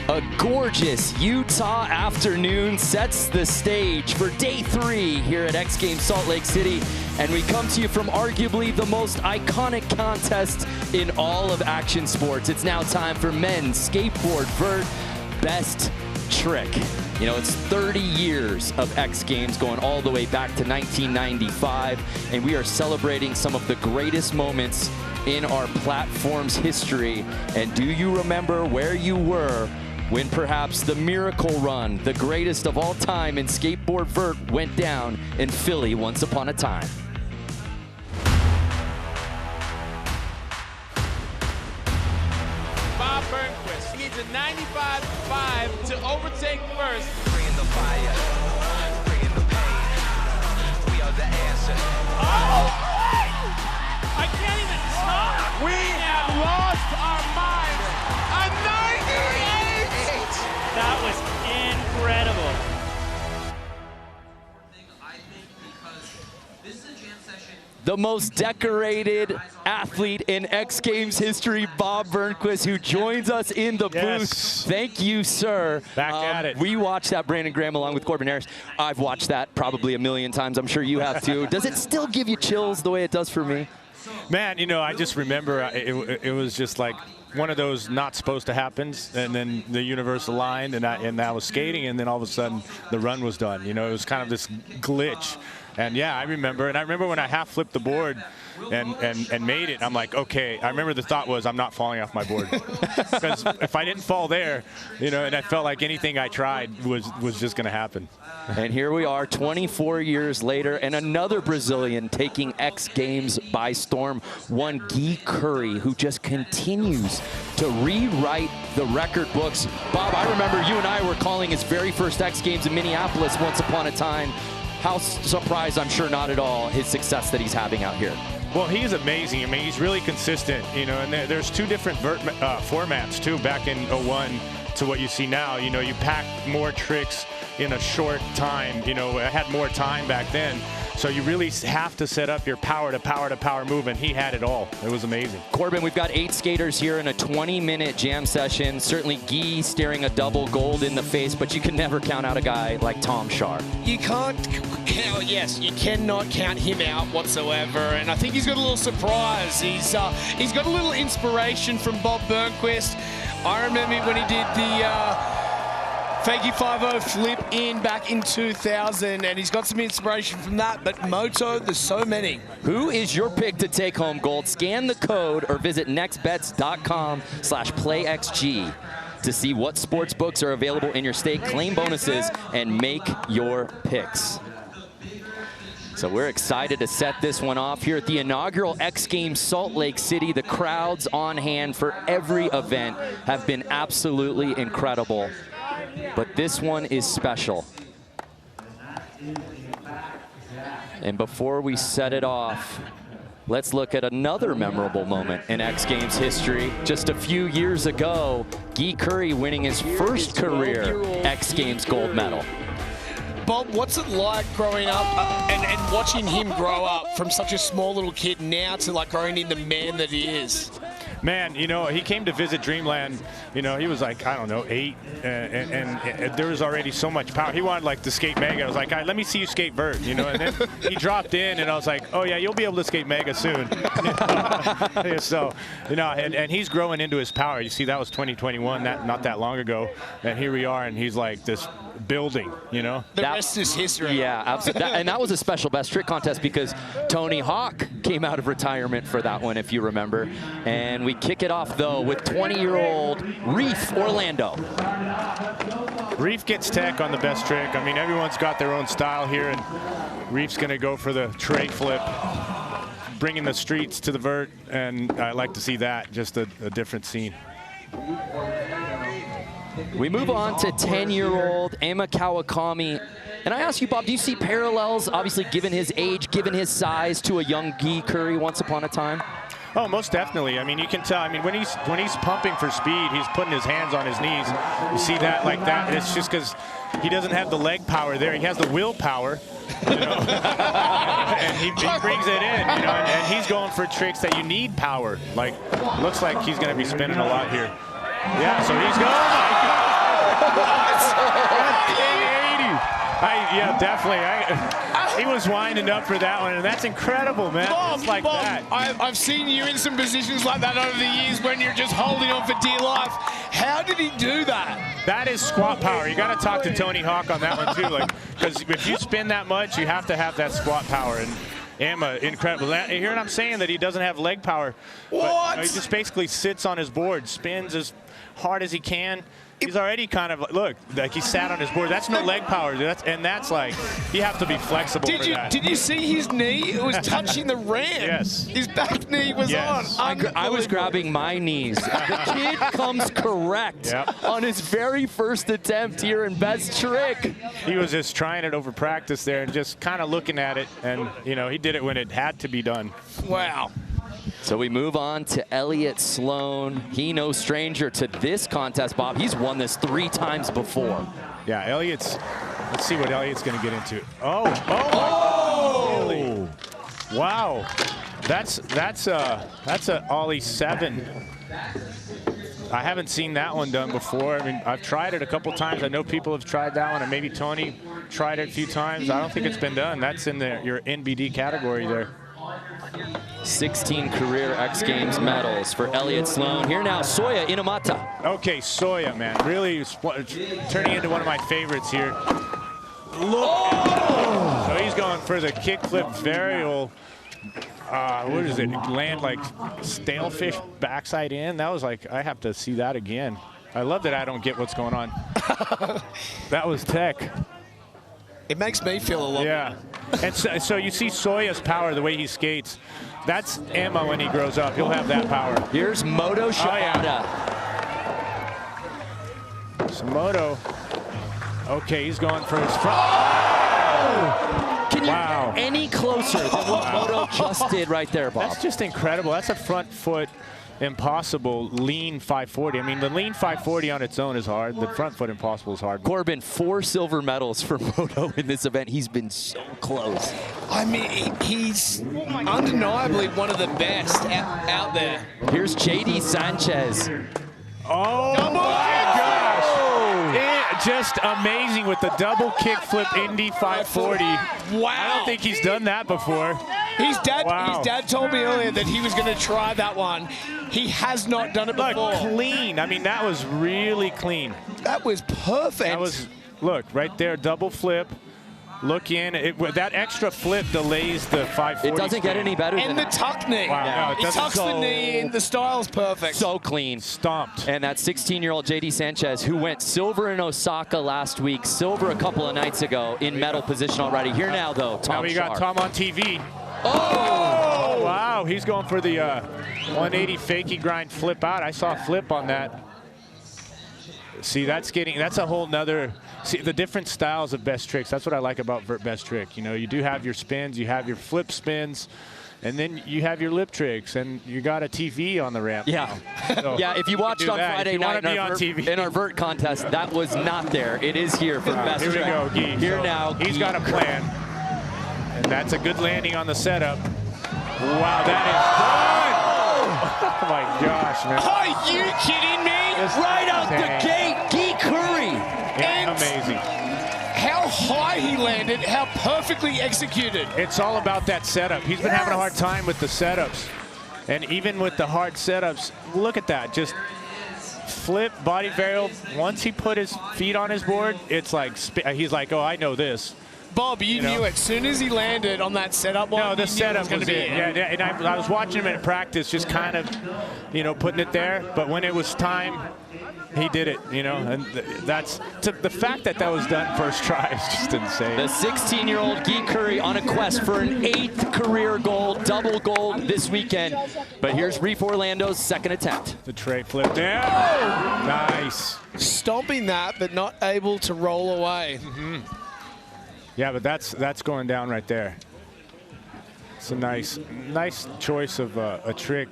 A gorgeous Utah afternoon sets the stage for day 3 here at XGames Salt Lake City. And we come to you from arguably the most iconic contest in all of action sports. It's now time for men's skateboard vert best trick. You know, it's 30 years of X Games going all the way back to 1995, and we are celebrating some of the greatest moments in our platform's history. And do you remember where you were when perhaps the miracle run, the greatest of all time in skateboard vert, went down in Philly once upon a time? Bob Burnquist, he needs a 95.5 to overtake first. Bringing the fire, bringing the pain. We are the answer. Oh! I can't even talk. We have lost our minds. A 98! That was incredible. I think because this is a jam session. The most decorated athlete in X Games history, Bob Burnquist, who joins us in the booth. Thank you, sir. Back at it. We watched that, Brandon Graham, along with Corbin Harris. I've watched that probably a million times. I'm sure you have too. Does it still give you chills the way it does for me? Man, you know, I just remember it was just like one of those not supposed to happen, and then the universe aligned, and I was skating, and then all of a sudden the run was done. You know, it was kind of this glitch. And yeah, I remember when I half flipped the board and made it, I'm like, okay. I remember the thought was, I'm not falling off my board. Because if I didn't fall there, you know, and I felt like anything I tried was just going to happen. And here we are 24 years later, and another Brazilian taking X Games by storm, one Khury, who just continues to rewrite the record books. Bob, I remember you and I were calling his very first X Games in Minneapolis once upon a time. How surprised, I'm sure not at all, his success that he's having out here. Well, he's amazing. I mean, he's really consistent, you know, and there's two different vert formats, too, back in #01 to what you see now. You know, you pack more tricks in a short time. You know, I had more time back then. So you really have to set up your power to power to power move, and he had it all. It was amazing. Corbin, we've got 8 skaters here in a 20-minute jam session. Certainly Guy staring a double gold in the face, but you can never count out a guy like Tom Schaar. You can't count, yes, you cannot count him out whatsoever, and I think he's got a little surprise. He's got a little inspiration from Bob Burnquist. I remember when he did the Fakey 5-0 flip in back in 2000, and he's got some inspiration from that, but Moto, there's so many. Who is your pick to take home gold? Scan the code or visit nextbets.com/playxg to see what sports books are available in your state, claim bonuses, and make your picks. So we're excited to set this one off here at the inaugural X Games Salt Lake City. The crowds on hand for every event have been absolutely incredible. But this one is special. And before we set it off, let's look at another memorable moment in X Games history. Just a few years ago, Khury winning his first career X Games gold medal. Bob, what's it like growing up and watching him grow up from such a small little kid now to like growing into the man that he is? Man, you know, he came to visit Dreamland, you know, he was like, I don't know, 8, and there was already so much power. He wanted like to skate Mega. I was like, all right, let me see you skate vert, you know, and then he dropped in and I was like, oh yeah, you'll be able to skate Mega soon. So, you know, and he's growing into his power. You see, that was 2021, not that long ago, and here we are, and he's like this building, you know. The rest is history. Yeah, absolutely. And that was a special best trick contest because Tony Hawk came out of retirement for that one, if you remember. And we kick it off, though, with 20-year-old Reef Orlando. Reef gets tech on the best trick. I mean, everyone's got their own style here, and Reef's going to go for the tray flip, bringing the streets to the vert, and I like to see that, just a different scene. We move on to 10-year-old Emma Kawakami. And I ask you, Bob, do you see parallels, obviously given his age, given his size, to a young Khury once upon a time? Oh, most definitely. I mean, you can tell. I mean, when he's pumping for speed, he's putting his hands on his knees. You see that like that? It's just because he doesn't have the leg power there. He has the willpower, you know, and he brings it in, you know, and he's going for tricks that you need power. Like, looks like he's going to be spinning a lot here. Yeah, so he's going. Oh my God! 1080. Yeah, definitely. He was winding up for that one, and that's incredible, man. Bob, just like Bob, that. I've seen you in some positions like that over the years when you're just holding on for dear life. How did he do that? That is squat power. You got to talk to Tony Hawk on that one too, like, because if you spin that much, you have to have that squat power. And Emma, incredible. Here, I'm saying that he doesn't have leg power. What? But, he just basically sits on his board, spins as hard as he can. He's already kind of, look, like he sat on his board. That's no leg power, dude. That's like, you have to be flexible for that. Did you see his knee? It was touching the ramp. Yes. His back knee was on. I was grabbing my knees. The kid comes correct on his very first attempt here in best trick. He was just trying it over practice there and just kind of looking at it. And, you know, he did it when it had to be done. Wow. So we move on to Elliot Sloan. He no stranger to this contest, Bob. He's won this 3 times before. Yeah, let's see what Elliot's going to get into. Oh! Really? Wow. That's a ollie 7. I haven't seen that one done before. I mean, I've tried it a couple times. I know people have tried that one, and maybe Tony tried it a few times. I don't think it's been done. That's in your NBD category there. 16 career X Games medals for Elliot Sloan. Here now, Soya Inomata. Okay, Soya, man, really turning into one of my favorites here. Look, so he's going for the kickflip varial. What is it? Land like stale fish backside in. That was like, I have to see that again. I love that I don't get what's going on. That was tech. It makes me feel a lot. Yeah, and so you see Soya's power, the way he skates. That's Emma when he grows up. He'll have that power. Here's Moto Shibata. So Moto. Okay, he's going for his front. Can you get any closer than what Moto just did right there, Bob? That's just incredible. That's a front foot impossible lean 540. I mean, the lean 540 on its own is hard. The front foot impossible is hard. Corbin, 4 silver medals for Moto in this event. He's been so close. I mean, he's undeniably one of the best out there. Here's JD Sanchez. Oh my gosh. Just amazing with the double kickflip Indy 540. Wow. I don't think he's done that before. His dad told me earlier that he was going to try that one. He has not done it before. Look, clean. I mean, that was really clean. That was perfect. That was, look, right there, double flip. Look in. That extra flip delays the 540. It doesn't get any better than that. And the tuck knee. Wow. Yeah. No, he tucks the knee in. The style's perfect. So clean. Stomped. And that 16-year-old JD Sanchez, who went silver in Osaka last week, silver a couple of nights ago, in medal position already. Here now, though, Tom Now we got Schaar. Tom on TV. Oh! Wow, he's going for the 180 fakie grind flip out. I saw a flip on that. See, that's a whole nother, see, the different styles of best tricks. That's what I like about Vert Best Trick. You know, you do have your spins, you have your flip spins, and then you have your lip tricks, and you got a TV on the ramp. Yeah. So yeah, if you watched on Friday night in our Vert contest, that was not there. It is here for the best here trick. We go, Guy. Here so now, he's got a plan, and that's a good landing on the setup. Wow, that is good. Oh my gosh, man. Are you kidding me? Right out the gate, Khury. Yeah, amazing. How high he landed, how perfectly executed. It's all about that setup. He's been having a hard time with the setups. And even with the hard setups, look at that. Just flip, body varial. Once he put his feet on his board, it's like, he's like, oh, I know this. Bob, you knew it. As soon as he landed on that setup one, no, the setup was it. Yeah, and I was watching him in practice, just kind of, you know, putting it there. But when it was time, he did it, you know. And that's the fact that was done first try is just insane. The 16-year-old Guy Khury on a quest for an 8th career gold, double gold this weekend. But here's Reef Orlando's 2nd attempt. The tray flip there. Oh! Nice. Stomping that, but not able to roll away. Mm-hmm. Yeah, but that's going down right there. It's a nice choice of a trick.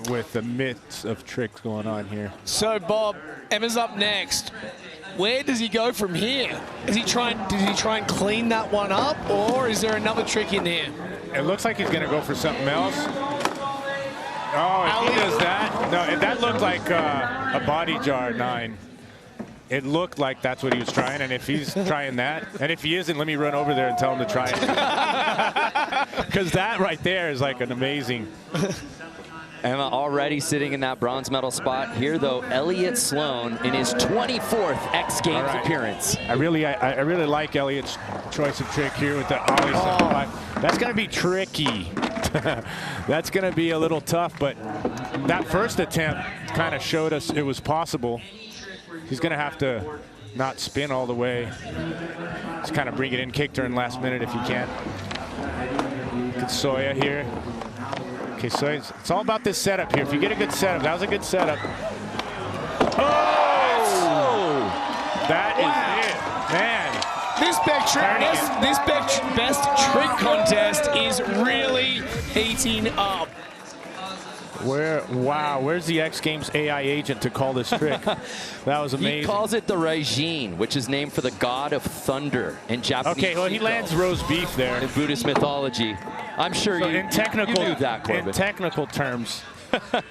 with the midst of tricks going on here. So Bob, Emma's up next. Where does he go from here? Does he try and clean that one up, or is there another trick in here? It looks like he's going to go for something else. Oh, if he does that. No, that looked like a body jar 9. It looked like that's what he was trying, and if he's trying that, and if he isn't, let me run over there and tell him to try it. Because that right there is like an amazing. Emma already sitting in that bronze medal spot. Here, though, Elliot Sloan in his 24th X Games appearance. I really like Elliot's choice of trick here with the ollie 75. That's going to be tricky. That's going to be a little tough, but that first attempt kind of showed us it was possible. He's going to have to not spin all the way. Just kind of bring it in, kick turn last minute if you can. Good Soya here. Okay, so it's all about this setup here. If you get a good setup, that was a good setup. Oh! That is it, man. This best trick contest is really heating up. Wow, where's the X Games AI agent to call this trick? That was amazing. He calls it the Raijin, which is named for the god of thunder in Japanese. Okay, well, he lands roast beef there. In Buddhist mythology. I'm sure so you knew that, Corbin. In technical terms,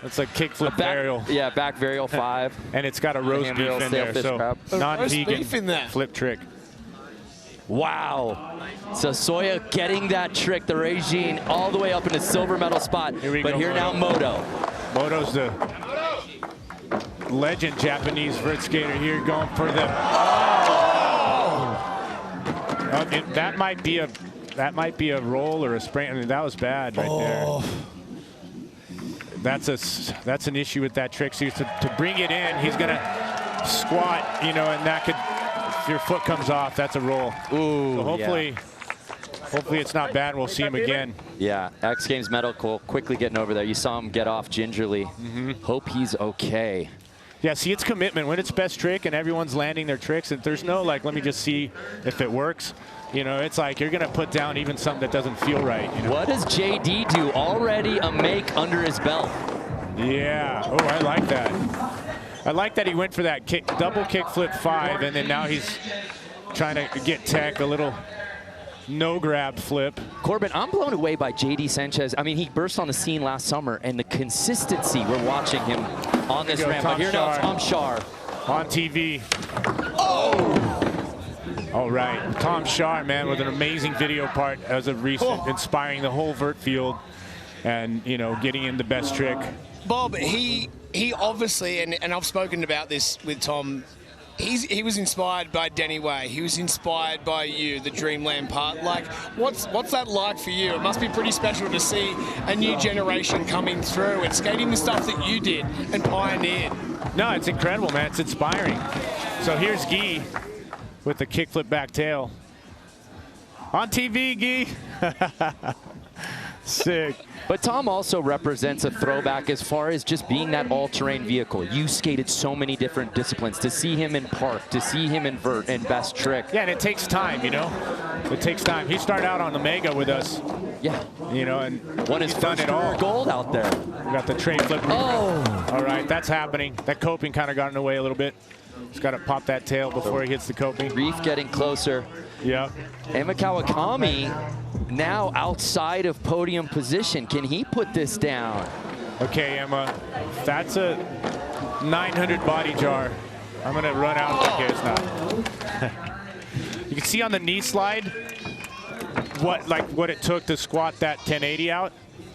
it's a kickflip varial. Yeah, back varial 5. And it's got a roast beef in there, so non-vegan flip trick. Wow. So Soya getting that trick, the Raijin, all the way up in a silver medal spot. But here now Moto. Moto's the legend Japanese vert skater here going for the. That might be a roll or a spring. I mean, that was bad right there. That's an issue with that trick. So to bring it in, he's gonna squat, you know, and that could. If your foot comes off, that's a roll. Ooh, so hopefully it's not bad. We'll see him again. Yeah, X Games medical quickly getting over there. You saw him get off gingerly. Hope he's okay. Yeah, see, it's commitment. When it's best trick and everyone's landing their tricks, and there's no, like, let me just see if it works. You know, it's like you're going to put down even something that doesn't feel right. You know? What does JD do? Already a make under his belt. Yeah. Oh, I like that. I like that he went for that double kick flip 5, and then now he's trying to get tech, a little no grab flip. Corbin, I'm blown away by JD Sanchez. I mean, he burst on the scene last summer, and the consistency we're watching him on this ramp. But here now, Tom Schaar. On TV. Oh! All right, Tom Schaar, man, with an amazing video part as of recent, inspiring the whole vert field, and, you know, getting in the best trick. Bob, he obviously, and I've spoken about this with Tom, he was inspired by Denny Way. He was inspired by you, the Dreamland part. Like, what's that like for you? It must be pretty special to see a new generation coming through and skating the stuff that you did and pioneered. No, it's incredible, man. It's inspiring. So here's Guy with the kickflip back tail. On TV, Guy. Sick. But Tom also represents a throwback as far as just being that all-terrain vehicle. You skated so many different disciplines. To see him in park, to see him in vert and best trick. Yeah, and it takes time, you know. It takes time. He started out on the Mega with us. Yeah. You know, and won his first career gold out there. We got the tray flip. Oh. All right, that's happening. That coping kind of got in the way a little bit. He's got to pop that tail before he hits the coping. Reef getting closer. Yeah. Emma Kawakami now outside of podium position. Can he put this down? Okay, Emma, that's a 900 body jar. I'm going to run out. Okay, it's not. You can see on the knee slide what it took to squat that 1080 out.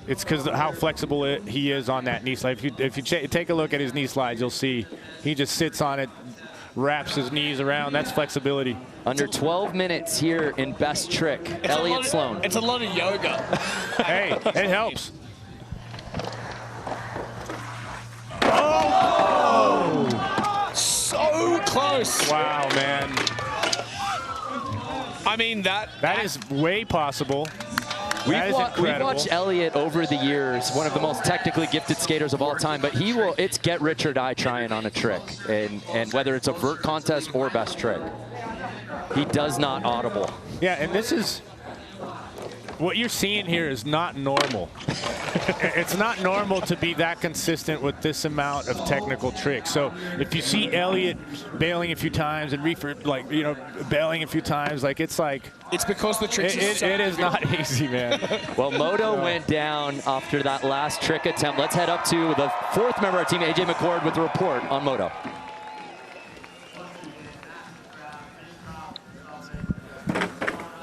It's because of how flexible he is on that knee slide. If you take a look at his knee slides, you'll see he just sits on it, wraps his knees around. That's flexibility. Under 12 minutes here in best trick, Elliot Sloan. It's a lot of yoga. Hey, it helps. Oh! So close. Wow, man. I mean, that is way possible. We've watched Elliot over the years, one of the most technically gifted skaters of all time, but it's get rich or die trying on a trick, and whether it's a vert contest or best trick. He does not audible. Yeah, and this is, what you're seeing here is not normal. it's not normal to be that consistent with this amount of technical tricks. So if you see Elliot bailing a few times and Reef, like, you know, bailing a few times, like, it's because the tricks it is not easy, man. Well, Moto went down after that last trick attempt. Let's head up to the fourth member of our team, AJ McCord, with the report on Moto.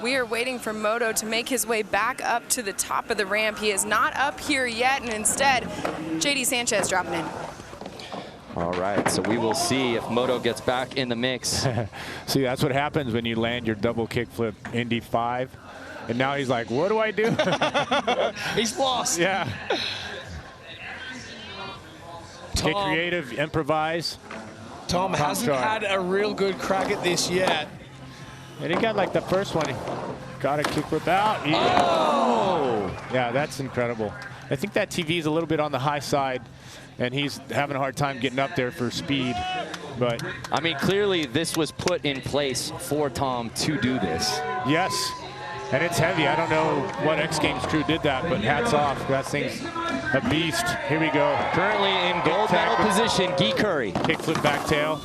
We are waiting for Moto to make his way back up to the top of the ramp. He is not up here yet, and instead, JD Sanchez dropping in. All right, so we will see if Moto gets back in the mix. See, that's what happens when you land your double kickflip Indy 5. And now he's like, what do I do? He's lost. Yeah. Get creative, improvise. Tom hasn't had a real good crack at this yet. And he got like the first one. He got a kickflip out. Oh! Yeah, that's incredible. I think that TV is a little bit on the high side, and he's having a hard time getting up there for speed. But I mean, clearly this was put in place for Tom to do this. Yes, and it's heavy. I don't know what XGames crew did that, but hats off. That thing's a beast. Here we go. Currently in gold medal position, Guy Khury. Kickflip back tail.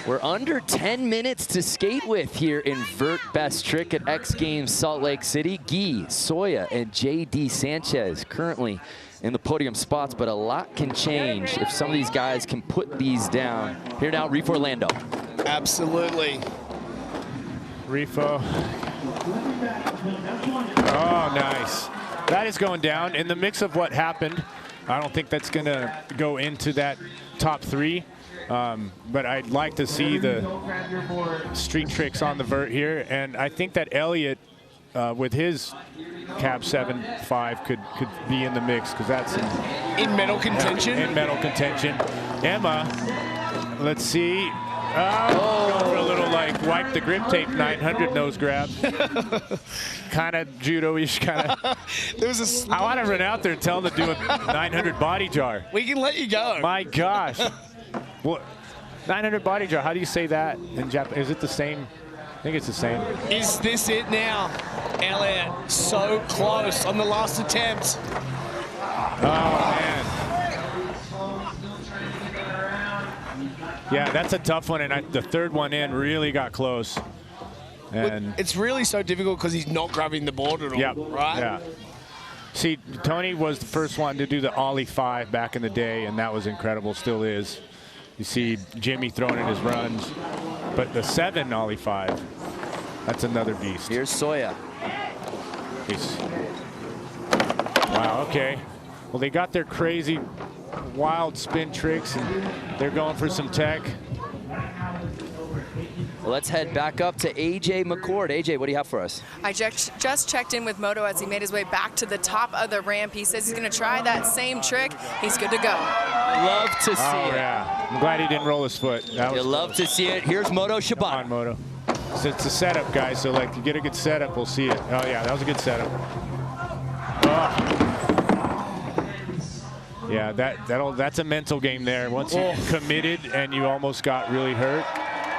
We're under 10 minutes to skate with here in Vert Best Trick at XGames Salt Lake City. Guy, Soya, and JD Sanchez currently in the podium spots, but a lot can change if some of these guys can put these down. Here now, Reef Orlando. Absolutely. Reefo. Oh, nice. That is going down. In the mix of what happened, I don't think that's going to go into that top 3. But I'd like to see the street tricks on the vert here, and I think that Elliot, with his cab 7.5, could be in the mix, because that's in medal contention. In medal contention. Emma, let's see. Oh, for a little like wipe the grip tape 900 nose grab. Kind of judo-ish, kind of. There was I want to run out there and tell them to do a 900 body jar. We can let you go. My gosh. What? 900 body jar, how do you say that in Japanese? Is it the same? I think it's the same. Is this it now? Elliot, so close on the last attempt. Oh, man. Yeah, that's a tough one, and the third one in really got close. And it's really so difficult because he's not grabbing the board at all, right? Yeah. See, Tony was the first one to do the Ollie 5 back in the day, and that was incredible, still is. You see Jimmy throwing in his runs, but the 7 Ollie 5, that's another beast. Here's Soya. Wow, okay. Well, they got their crazy, wild spin tricks, and they're going for some tech. Well, let's head back up to AJ McCord. AJ, what do you have for us? I just checked in with Moto as he made his way back to the top of the ramp. He says he's going to try that same trick. He's good to go. Love to see it. Yeah. I'm glad he didn't roll his foot. You love to see it. Here's Moto Shibata. On Moto. So it's a setup, guys. So like, you get a good setup, we'll see it. Oh yeah, that was a good setup. Oh. Yeah, that's a mental game there. Once you committed and you almost got really hurt.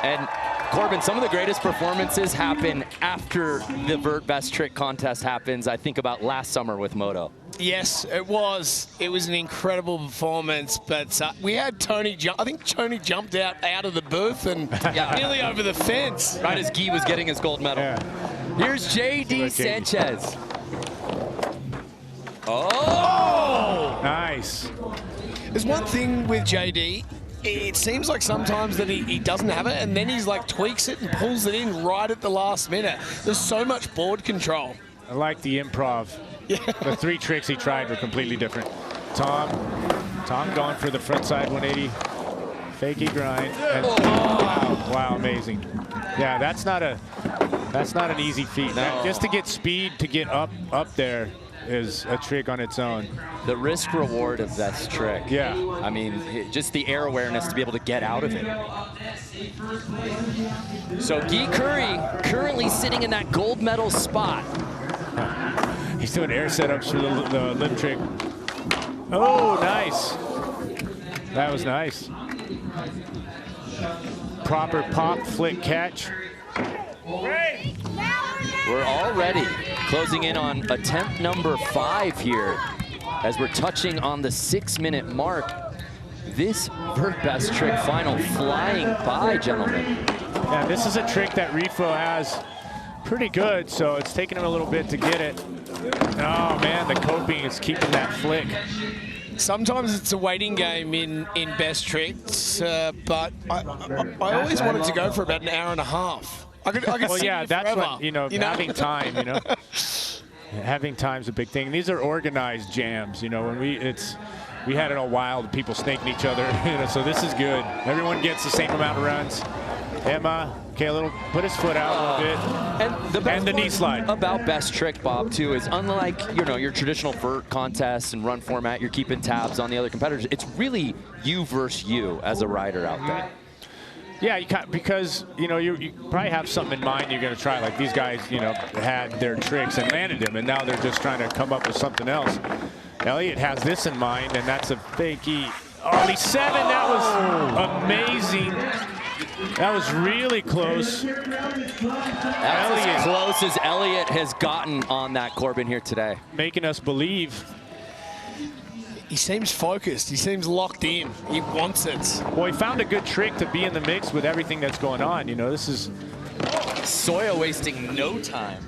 And Corbin, some of the greatest performances happen after the Vert Best Trick contest happens. I think about last summer with Moto. Yes, it was. It was an incredible performance, but we had Tony jump. I think Tony jumped out of the booth and nearly over the fence. Right as Guy was getting his gold medal. Yeah. Here's JD Sanchez. Oh! Nice. There's one thing with JD. It seems like sometimes that he doesn't have it, and then he's like tweaks it and pulls it in right at the last minute. There's so much board control. I like the improv. Yeah. The 3 tricks he tried were completely different. Tom going for the front side 180. Fakey grind. And, wow, amazing. Yeah, that's not an easy feat. No. Just to get speed to get up there is a trick on its own. The risk reward of that trick. Yeah. I mean, just the air awareness to be able to get out of it. So Guy Khury currently sitting in that gold medal spot. He's doing air setups for the lip trick. Oh, nice. That was nice. Proper pop, flick, catch. Now We're already closing in on attempt number 5 here as we're touching on the 6-minute mark. This Vert best trick final flying by, gentlemen. Yeah, this is a trick that Reef has pretty good, so it's taking him a little bit to get it. Oh man, the coping is keeping that flick. Sometimes it's a waiting game in best tricks, but I always wanted to go for about an hour and a half. I could well, yeah, that's forever, what, having time, having time's a big thing. These are organized jams, when we had it all wild, people snaking each other, so this is good. Everyone gets the same amount of runs. Emma, okay, put his foot out a little bit. And the knee slide. About best trick, Bob, too, is unlike, your traditional vert contests and run format, you're keeping tabs on the other competitors. It's really you versus you as a rider out there. Yeah, because, you probably have something in mind you're going to try. Like these guys, had their tricks and landed them, and now they're just trying to come up with something else. Elliot has this in mind, and that's a fakie. Only 7, that was amazing. That was really close. That's as close as Elliot has gotten on that Corbin here today. Making us believe. He seems focused. He seems locked in. He wants it. Well, he found a good trick to be in the mix with everything that's going on. This is... Soya wasting no time.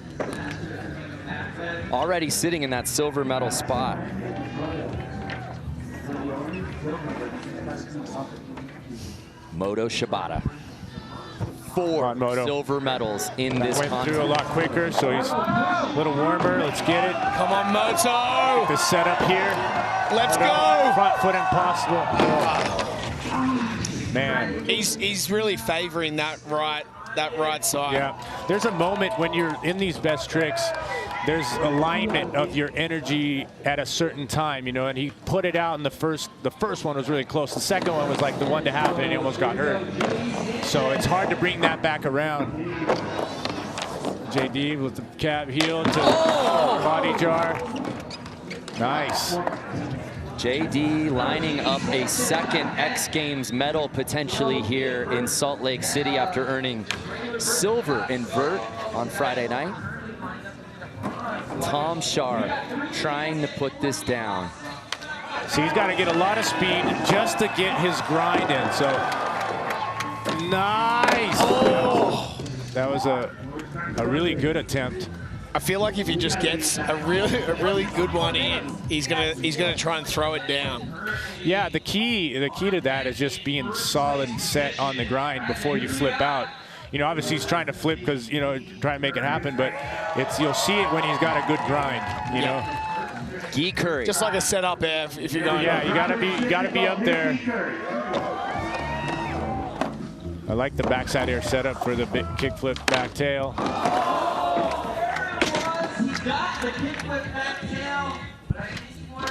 Already sitting in that silver medal spot. Moto Shibata. 4 silver medals in this contest. Went through a lot quicker, so he's a little warmer. Let's get it. Come on, Moto! The setup here. Let's go! Front foot impossible. Man. He's really favoring that right side. Yeah. There's a moment when you're in these best tricks, there's alignment of your energy at a certain time, and he put it out in the first one was really close. The second one was like the one to happen, and he almost got hurt. So it's hard to bring that back around. JD with the cab heel to body jar. Nice. JD lining up a second X Games medal potentially here in Salt Lake City after earning silver in vert on Friday night. Tom Schaar trying to put this down. So he's got to get a lot of speed just to get his grind in. So nice. Oh, that was a really good attempt. I feel like if he just gets a really good one in, he's gonna try and throw it down. Yeah, the key to that is just being solid and set on the grind before you flip out. Obviously he's trying to flip because try and make it happen, but you'll see it when he's got a good grind. Guy Khury. Just like a setup, if you're going. Yeah, you gotta be up there. I like the backside air setup for the big kickflip back tail.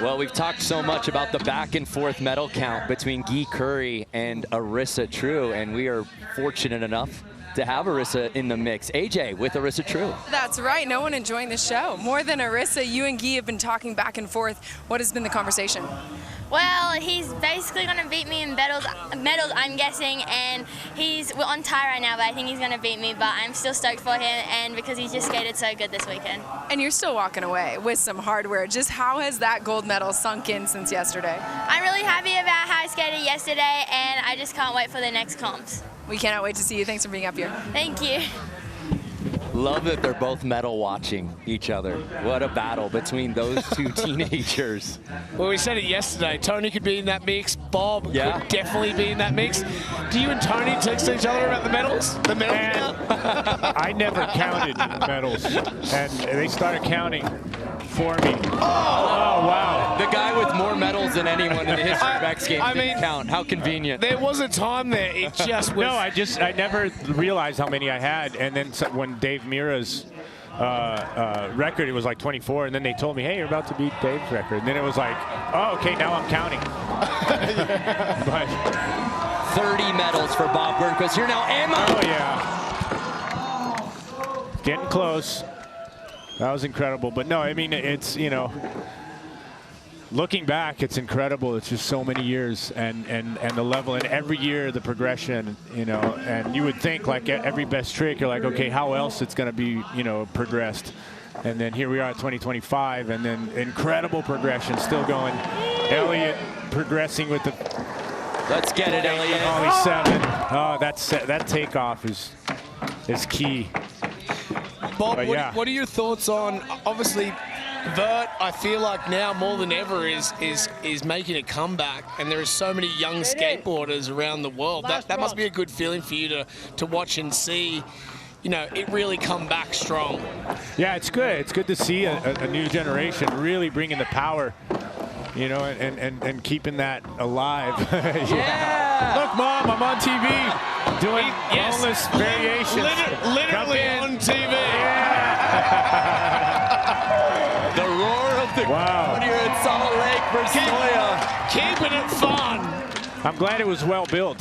Well, we've talked so much about the back and forth medal count between Guy Khury and Arissa True, and we are fortunate enough to have Arissa in the mix. AJ with Arissa True. That's right. No one enjoying the show. More than Arissa, you and Guy have been talking back and forth. What has been the conversation? Well, he's basically going to beat me in medals, I'm guessing, and we're on tie right now, but I think he's going to beat me, but I'm still stoked for him, and because he's just skated so good this weekend. And you're still walking away with some hardware. Just how has that gold medal sunk in since yesterday? I'm really happy about how I skated yesterday, and I just can't wait for the next comps. We cannot wait to see you. Thanks for being up here. Thank you. Love that they're both medal watching each other. What a battle between those two teenagers. Well, we said it yesterday. Tony could be in that mix. Bob could definitely be in that mix. Do you and Tony text each other about the medals? The medal count? I never counted medals, and they started counting for me. Oh, wow. The guy with more medals than anyone in the history of X Games didn't count. How convenient. There was a time there. It just was. No, I never realized how many I had, and then when Dave Mira's record, it was like 24, and then they told me, hey, you're about to beat Dave's record. And then it was like, oh, okay, now I'm counting. But 30 medals for Bob Burnquist. Here now, Emma. Oh, yeah. Getting close. That was incredible. But no, I mean, it's, looking back, it's incredible. It's just so many years, and the level, and every year the progression, you know. And you would think, like, every best trick, you're like, okay, how else it's going to be, you know, progressed. And then here we are at 2025, and then incredible progression still going. Elliot progressing with the. Let's get it, Elliot. Only 7. Oh, that takeoff is key. Bob, yeah. what are your thoughts on, obviously, Vert, I feel like now more than ever is making a comeback, and there are so many young skateboarders around the world. That must be a good feeling for you to watch and see, you know, it really come back strong. Yeah, it's good. It's good to see a new generation really bringing the power, you know, and keeping that alive. Yeah. Look, Mom, I'm on TV doing boneless variations. Literally on TV. Yeah. The roar of the crowd here at Salt Lake for Soya. Keeping it fun. I'm glad it was well built.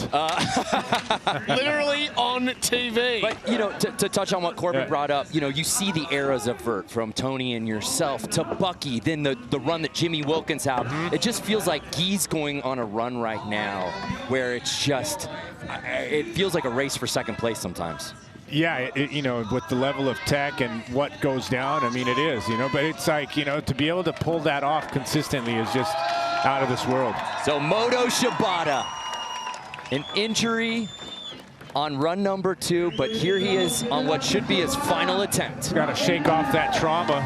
Literally on TV. But, you know, to touch on what Corbin brought up, you know, you see the eras of Vert, from Tony and yourself to Bucky, then the run that Jimmy Wilkins had. It just feels like Guy's going on a run right now where it's just, it feels like a race for second place sometimes. Yeah, you know, with the level of tech and what goes down, I mean, it is, you know, but it's like, you know, to be able to pull that off consistently is just out of this world. So Moto Shibata, an injury on run number 2, but here he is on what should be his final attempt. Got to shake off that trauma,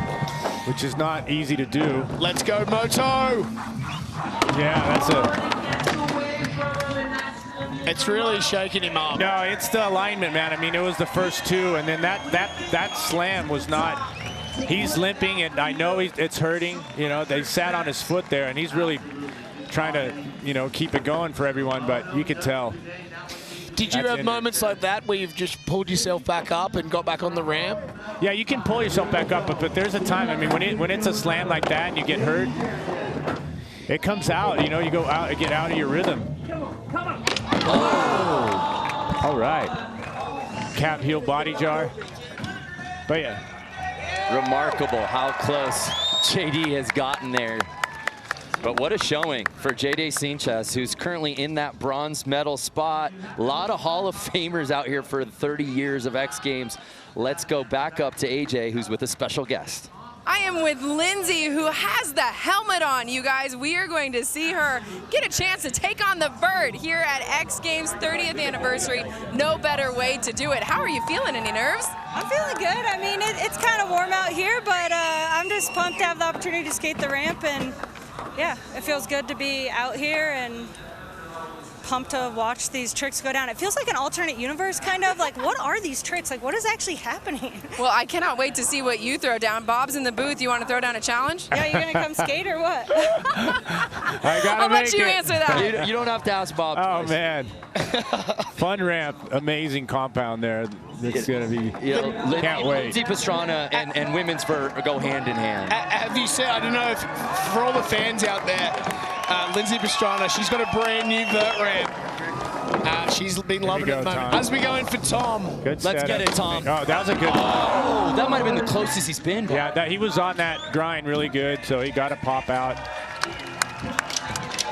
which is not easy to do. Let's go, Moto. Yeah, that's It's really shaking him up. No, it's the alignment, man. I mean, it was the first 2, and then that slam was not. He's limping, and I know it's hurting. You know, they sat on his foot there, and he's really trying to, you know, keep it going for everyone. But you could tell. Did you have moments like that where you've just pulled yourself back up and got back on the ramp? Yeah, you can pull yourself back up, but there's a time. I mean, when it's a slam like that and you get hurt, it comes out. You know, you go out and get out of your rhythm. Oh. All right. Cap heel body jar. But yeah. Remarkable how close JD has gotten there. But what a showing for JD Sanchez, who's currently in that bronze medal spot. A lot of Hall of Famers out here for 30 years of X Games. Let's go back up to AJ, who's with a special guest. I am with Lindsay, who has the helmet on, you guys. We are going to see her get a chance to take on the Vert here at X Games 30th anniversary. No better way to do it. How are you feeling? Any nerves? I'm feeling good. I mean, it's kind of warm out here, but I'm just pumped to have the opportunity to skate the ramp, and yeah, it feels good to be out here and pumped to watch these tricks go down. It feels like an alternate universe, kind of. Like, what are these tricks? Like, what is actually happening? Well, I cannot wait to see what you throw down. Bob's in the booth. You want to throw down a challenge? Yeah, you're going to come skate or what? I'll let you answer that. You don't have to ask Bob. Oh, man. Fun ramp. Amazing compound there. It's going to be, can't wait. Lindsay Pastrana and women's Vert go hand in hand. Have you said, I don't know if, for all the fans out there, Lindsay Pastrana, she's got a brand new Vert ramp. She's been loving it at the moment. As we go in for Tom. Good Let's get it, Tom. Oh, that was a good one. Oh, that might have been the closest he's been. Bob. Yeah, he was on that grind really good, so he got to pop out.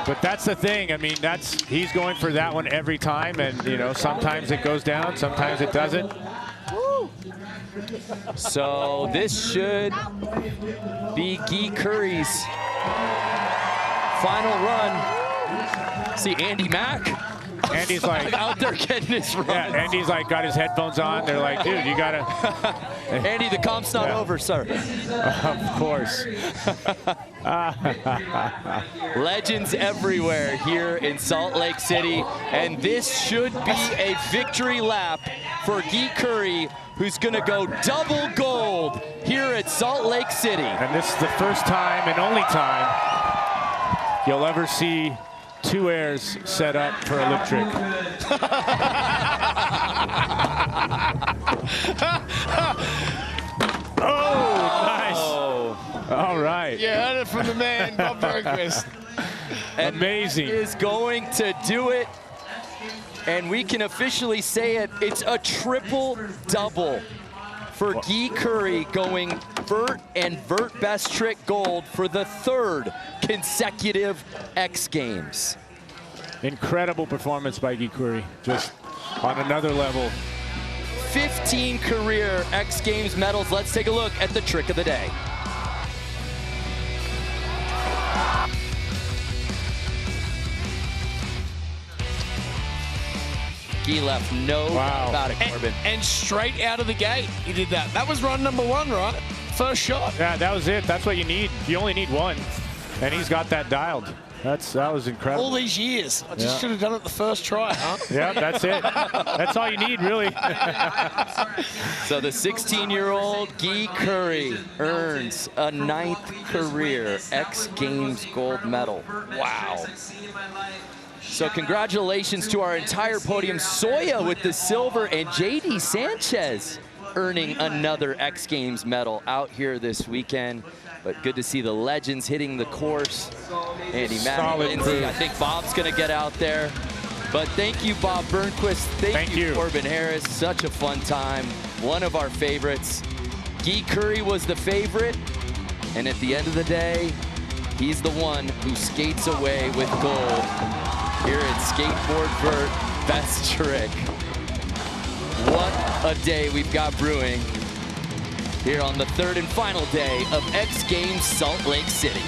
But that's the thing. I mean, he's going for that one every time, and you know, sometimes it goes down, sometimes it doesn't. So this should be Guy Khury's final run. See Andy Mack. Andy's like out there getting his run. Yeah, Andy's like got his headphones on. They're like, dude, you gotta. Andy, the comp's not over, sir. Of course. Legends everywhere here in Salt Lake City, and this should be a victory lap for Guy Khury, who's gonna go double gold here at Salt Lake City. And this is the first time and only time you'll ever see 2 airs set up for a lip trick. Oh, nice. All right. You heard it from the man, Bob Bergquist. Amazing. He is going to do it, and we can officially say it. It's a triple double for Guy Khury, going Vert and Vert Best Trick Gold for the 3rd consecutive X Games. Incredible performance by Khury, just on another level. 15 career X Games medals. Let's take a look at the trick of the day. He left no doubt about it, Corbin. And straight out of the gate, he did that. That was run number 1, right? First shot. Yeah, that was it. That's what you need. You only need one, and he's got that dialed. That was incredible. All these years. I just should have done it the first try, huh? Yeah, that's it. That's all you need, really. So the 16-year-old Khury earns a 9th career X Games gold medal. Wow. So congratulations to our entire podium. Soya with the silver and JD Sanchez earning another X Games medal out here this weekend. But good to see the legends hitting the course. Andy Matt, Lindsay, I think Bob's gonna get out there. But thank you, Bob Burnquist. Thank you, Corbin Harris. Such a fun time. One of our favorites. Khury was the favorite. And at the end of the day, he's the one who skates away with gold here at Skateboard Vert Best Trick. What a day we've got brewing here on the 3rd and final day of X Games Salt Lake City.